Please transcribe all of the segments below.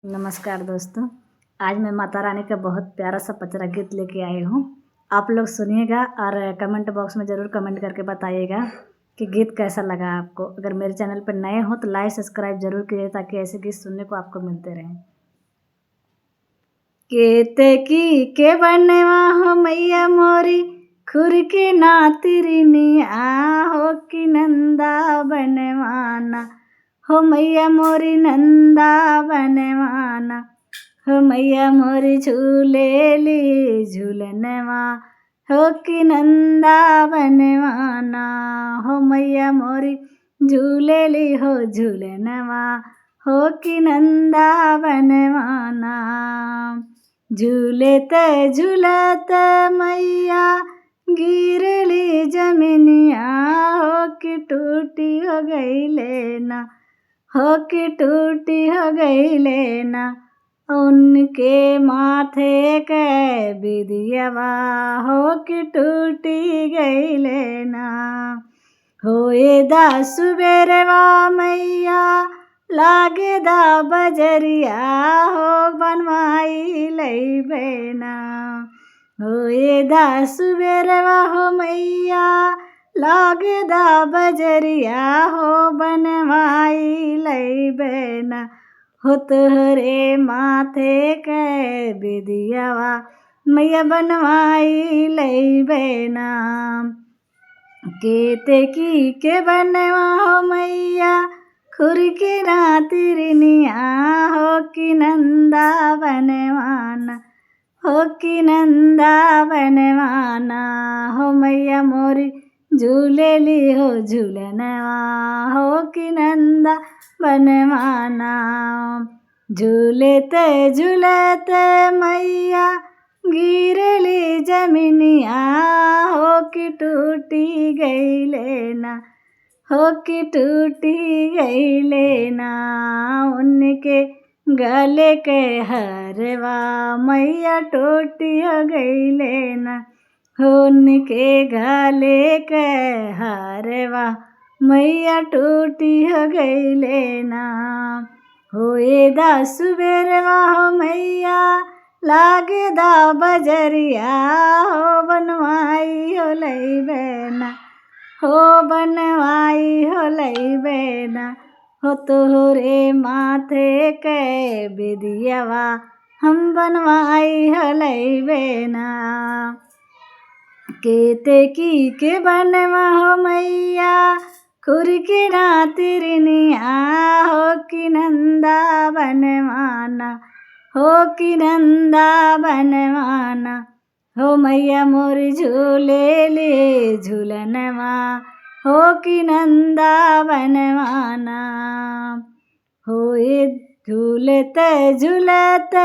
नमस्कार दोस्तों। आज मैं माता रानी का बहुत प्यारा सा पचरा गीत लेके आई हूँ। आप लोग सुनिएगा और कमेंट बॉक्स में ज़रूर कमेंट करके बताइएगा कि गीत कैसा लगा आपको। अगर मेरे चैनल पर नए हो तो लाइक सब्सक्राइब जरूर कीजिए ताकि ऐसे गीत सुनने को आपको मिलते रहें। केते की के बनवा हो मैया मोरी खुर के नातिरनिया हो कि नंदा बनवाना हो मैया मोरी नंदा बनवाना हो मैया मोरी झूलेली झूलनवा हो कि नंदा बनवाना हो मैया मोरी झूलेली हो झूलनवा हो कि नंदा बनवाना। झूलत झूलत मैया गिरली जमीनिया हो कि टूटी हो गई लेना हो कि टूटी हो गई लेना उनके माथे के बिदियावा हो कि टूटी गई लेना। होए दा सुबेरवा मैया लागे दा बजरिया हो बनवाई लई बेना। होए दा सुबेरवा हो मैया लागे दा बजरिया हो बनवाई लई बेना हो तोहरे माथे के बिदियावा मैया बनवाई लई बेना। केते की के बनवा हो मैया खुर के नातिरनिया हो कि नंदा बनवाना हो कि नंदा बनवाना हो मैया मोरी झूलेली हो झूलनवा हो कि नंदा बनवाना। झूलते झूलते मैया गिरली जमीनिया हो कि टूटी गई लेना हो कि टूटी गई लेना उनके गले के हरवा मैया टूटी हो गई लेना उनके गले के हरवा मैया टूटी हो गई लेना। होए दा सुबेरवा हो मैया लागे दा बजरिया हो बनवाई हो लई बेना हो बनवाई हो लई बेना हो तोहरे माथे के बिदियावा हम बनवाई हो लई बेना। केते की के बनवा हो मैया खुर के नातिरनिया हो कि नंदा बनवाना हो कि नंदा बनवाना हो मैया मोरी झूलेली झूलनवा हो कि नंदा बनवाना। होए झूलत झूलत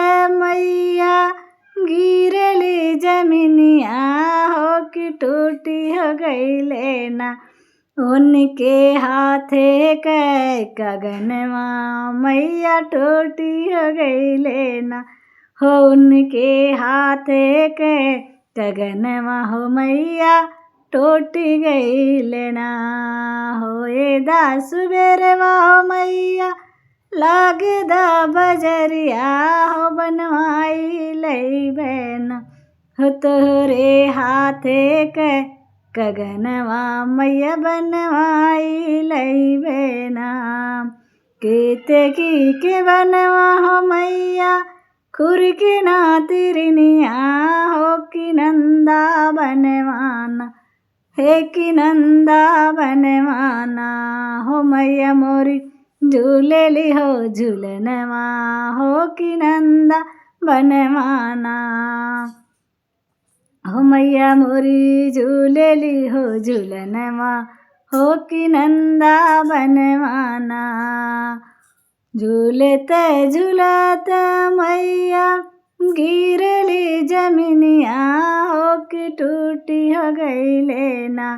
मैया गिरली जमीनिया हो कि टूटी हो गई लेना उनके हाथे के कगनवा मैया टूटी हो गई लेना हो उनके हाथे के कगनवा हो मैया टूटी गई लेना। होए दा सुबेरवा हो मैया लागे दा बजरिया हो बनवाई लई बेना हो तोहरे हाथे के कगनवा मैया बनवाई लई बेना। केते की के बनवा हो मैया खुर के नातिरनिया हो कि नंदा बनवाना हे कि नंदा बनवाना हो मैया मोरी झूलेली हो झूलनवा हो कि नंदा बनवाना हो मैया मोरी झूलेली हो झूलनवा हो कि नंदा बनवाना। झूलते झूलते मैया गिरली जमीनिया हो कि टूटी हो गई लेना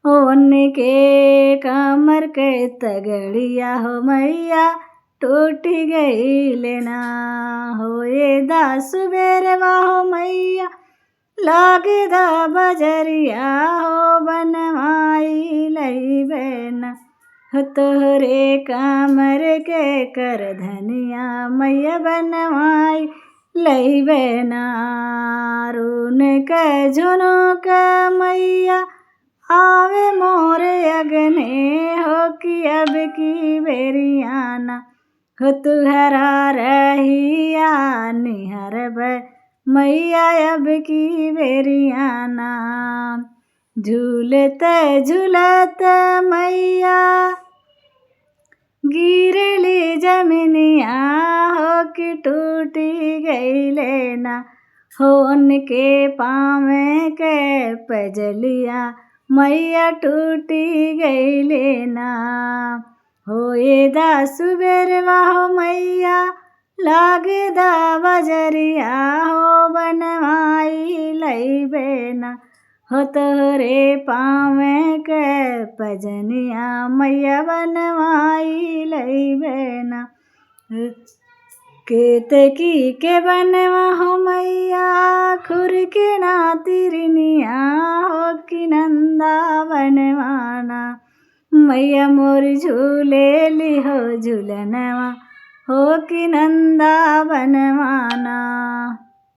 उनके कमर के तगड़िया हो मैया टूटी गई लेना। होए दा सुबेरवा हो मैया लागे दा बजरिया हो बनवाई लई बेना हो तोहरे कामर के कर धनिया मैया बनवाई लैबे ना रुन के झुनुक मैया आवे मोरे अगने हो कि अब की बेरियाना हो तुहरा रहिया निहरब मैया अब की बेरियाना झूलत झूलत मैया गिरली जमीनिया हो कि टूटी गईले ना हो उनके पाँव के पजलिया मैया टूटी गईले ना हो एदा सुबेरवा हो मैया लागे दा बजरिया हो बनवाई लैबे ना हो तोहरे पाँव के पजनिया मैया बनवाई लैबे ना केतकी के बनवा हो मैया खुर के ना तिरनिया हो कि नंदा बनवाना मैया मोर झूले ली हो झूलनवा हो कि नंदा बनवाना।